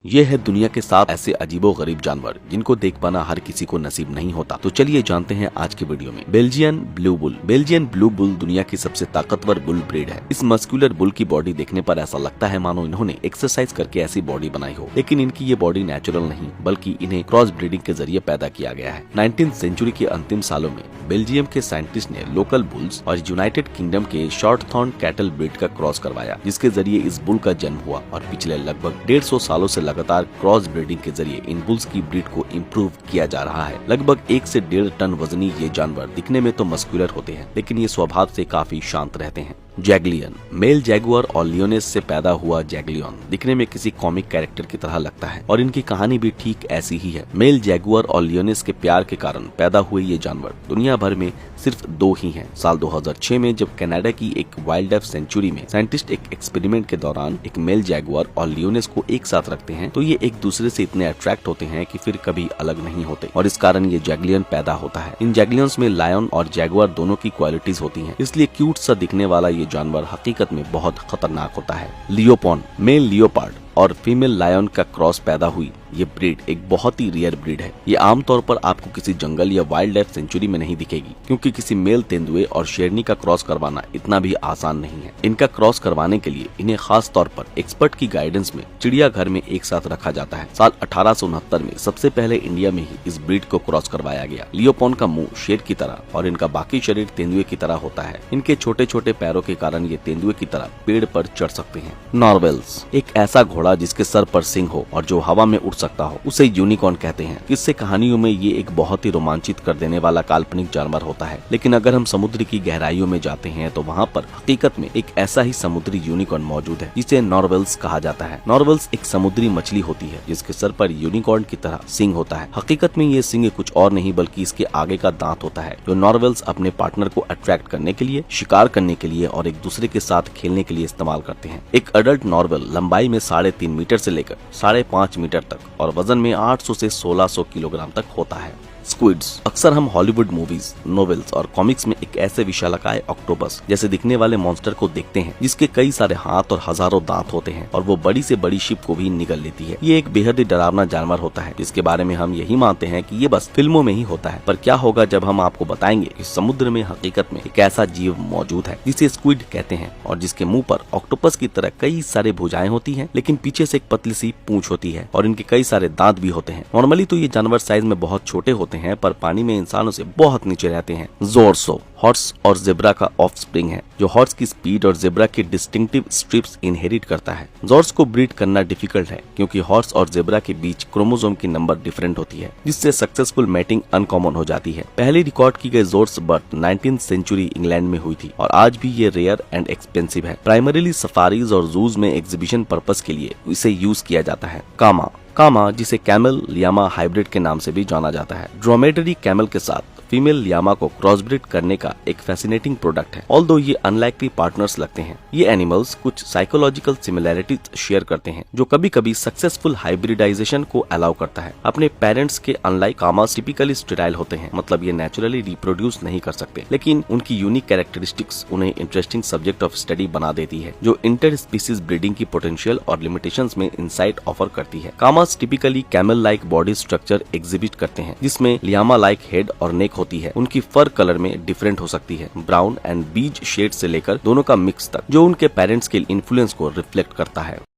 ये है दुनिया के 7 ऐसे अजीबो गरीब जानवर जिनको देख पाना हर किसी को नसीब नहीं होता। तो चलिए जानते हैं आज के वीडियो में। Belgian blue bull. Belgian blue bull दुनिया की सबसे ताकतवर बुल ब्रीड है। इस मस्कुलर बुल की बॉडी देखने पर ऐसा लगता है मानो इन्होंने एक्सरसाइज करके ऐसी बॉडी बनाई हो, लेकिन इनकी ये बॉडी नेचुरल नहीं बल्कि इन्हें क्रॉस ब्रीडिंग के जरिए पैदा किया गया है। 19वीं सेंचुरी के अंतिम सालों में बेल्जियम के साइंटिस्ट ने लोकल बुल्स और यूनाइटेड किंगडम के शॉर्ट थॉर्न कैटल ब्रीड का क्रॉस करवाया, जिसके जरिए इस बुल का जन्म हुआ और पिछले लगभग 150 सालों से लगातार क्रॉस ब्रीडिंग के जरिए इन बुल्स की ब्रीड को इम्प्रूव किया जा रहा है। लगभग 1 से 1.5 टन वजनी ये जानवर दिखने में तो मस्कुलर होते हैं, लेकिन ये स्वभाव से काफी शांत रहते हैं। जैगलियन। मेल जैगुआर और लियोनेस से पैदा हुआ जैगलियन दिखने में किसी कॉमिक कैरेक्टर की तरह लगता है और इनकी कहानी भी ठीक ऐसी ही है। मेल जैगुआर और लियोनेस के प्यार के कारण पैदा हुए ये जानवर दुनिया भर में सिर्फ 2 ही हैं। साल 2006 में जब कनाडा की एक वाइल्ड लाइफ सेंचुरी में साइंटिस्ट एक एक्सपेरिमेंट के दौरान एक मेल जैगुआर और लियोनेस को एक साथ रखते हैं, तो ये एक दूसरे से इतने अट्रैक्ट होते हैं कि फिर कभी अलग नहीं होते और इस कारण ये जैगलियन पैदा होता है। इन जैगलियंस में लायन और जैगुआर दोनों की क्वालिटीज होती हैं, इसलिए क्यूट सा दिखने वाला ये जानवर हकीकत में बहुत खतरनाक होता है। लियोपॉन। मेल लियोपार्ड और फीमेल लायन का क्रॉस पैदा हुई ये ब्रीड एक बहुत ही रेयर ब्रीड है। ये आमतौर पर आपको किसी जंगल या वाइल्ड लाइफ सेंचुरी में नहीं दिखेगी, क्योंकि किसी मेल तेंदुए और शेरनी का क्रॉस करवाना इतना भी आसान नहीं है। इनका क्रॉस करवाने के लिए इन्हें खास तौर पर एक्सपर्ट की गाइडेंस में चिड़ियाघर में एक साथ रखा जाता है। साल 1869 में सबसे पहले इंडिया में ही इस ब्रीड को क्रॉस करवाया गया। लियोपॉन का मुंह शेर की तरह और इनका बाकी शरीर तेंदुए की तरह होता है। इनके छोटे छोटे पैरों के कारण ये तेंदुए की तरह पेड़ पर चढ़ सकते हैं। नॉर्वेल्स। एक ऐसा घोड़ा जिसके सर पर सिंग हो और जो हवा में उड़ सकता हो, उसे यूनिकॉर्न कहते हैं। किस्से कहानियों में ये एक बहुत ही रोमांचित कर देने वाला काल्पनिक जानवर होता है, लेकिन अगर हम समुद्र की गहराइयों में जाते हैं तो वहाँ पर हकीकत में एक ऐसा ही समुद्री यूनिकॉर्न मौजूद है जिसे नॉर्वेल्स कहा जाता है। नॉर्वेल्स एक समुद्री मछली होती है जिसके सर पर यूनिकॉर्न की तरह सिंग होता है। हकीकत में ये सिंग कुछ और नहीं बल्कि इसके आगे का दांत होता है, जो नॉर्वेल्स अपने पार्टनर को अट्रैक्ट करने के लिए, शिकार करने के लिए और एक दूसरे के साथ खेलने के लिए इस्तेमाल करते हैं। एक अडल्ट नॉर्वेल लंबाई में 3.5 मीटर से लेकर 5.5 मीटर तक और वजन में 800 से 1600 किलोग्राम तक होता है। स्क्विड्स। अक्सर हम हॉलीवुड मूवीज, नॉवेल्स और कॉमिक्स में एक ऐसे विशालकाय ऑक्टोपस जैसे दिखने वाले मॉन्स्टर को देखते हैं जिसके कई सारे हाथ और हजारों दांत होते हैं और वो बड़ी से बड़ी शिप को भी निगल लेती है। ये एक बेहद ही डरावना जानवर होता है जिसके बारे में हम यही मानते हैं कि ये बस फिल्मों में ही होता है। पर क्या होगा जब हम आपको बताएंगे कि समुद्र में हकीकत में एक ऐसा जीव मौजूद है जिसे स्क्विड कहते हैं और जिसके मुंह पर ऑक्टोपस की तरह कई सारे भुजाएं होती है, लेकिन पीछे से एक पतली सी पूंछ होती है और इनके कई सारे दांत भी होते हैं। नॉर्मली तो ये जानवर साइज में बहुत छोटे होते हैं, पर पानी में इंसानों से बहुत नीचे रहते हैं। जोर्सो। हॉर्स और जेब्रा का ऑफस्प्रिंग है जो हॉर्स की स्पीड और जेब्रा की डिस्टिंक्टिव स्ट्रिप्स इनहेरिट करता है। जॉर्स को ब्रीड करना डिफिकल्ट है क्योंकि हॉर्स और जेब्रा के बीच क्रोमोसोम की नंबर डिफरेंट होती है, जिससे सक्सेसफुल मैटिंग अनकॉमन हो जाती है। पहली रिकॉर्ड की गई जॉर्स बर्थ 19वीं सेंचुरी इंग्लैंड में हुई थी और आज भी ये रेयर एंड एक्सपेंसिव है। प्राइमरीली सफारीज और जूज में एग्जीबिशन पर्पस के लिए इसे यूज किया जाता है। कामा। कामा जिसे कैमल लियामा हाइब्रिड के नाम से भी जाना जाता है, ड्रोमेडरी कैमल के साथ फीमेल लियामा को क्रॉसब्रीड करने का एक फैसिनेटिंग प्रोडक्ट है। ऑल्दो ये अनलाइकली पार्टनर्स लगते हैं, ये एनिमल्स कुछ साइकोलॉजिकल सिमिलैरिटीज शेयर करते हैं जो कभी कभी सक्सेसफुल हाइब्रिडाइजेशन को अलाउ करता है। अपने पेरेंट्स के अनलाइक कामास टिपिकली स्टेराइल होते हैं, मतलब ये नेचुरली रिप्रोड्यूस नहीं कर सकते, लेकिन उनकी यूनिक कैरेक्टरिस्टिक्स उन्हें इंटरेस्टिंग सब्जेक्ट ऑफ स्टडी बना देती है जो इंटर स्पीसीज ब्रीडिंग की पोटेंशियल और लिमिटेशंस में इंसाइट ऑफर करती है। कामास typically camel like body structure exhibit करते हैं जिसमें लियामा लाइक हेड और नेक होती है। उनकी फर कलर में डिफरेंट हो सकती है, ब्राउन एंड बीज शेड से लेकर दोनों का मिक्स तक, जो उनके पेरेंट्स के इन्फ्लुएंस को रिफ्लेक्ट करता है।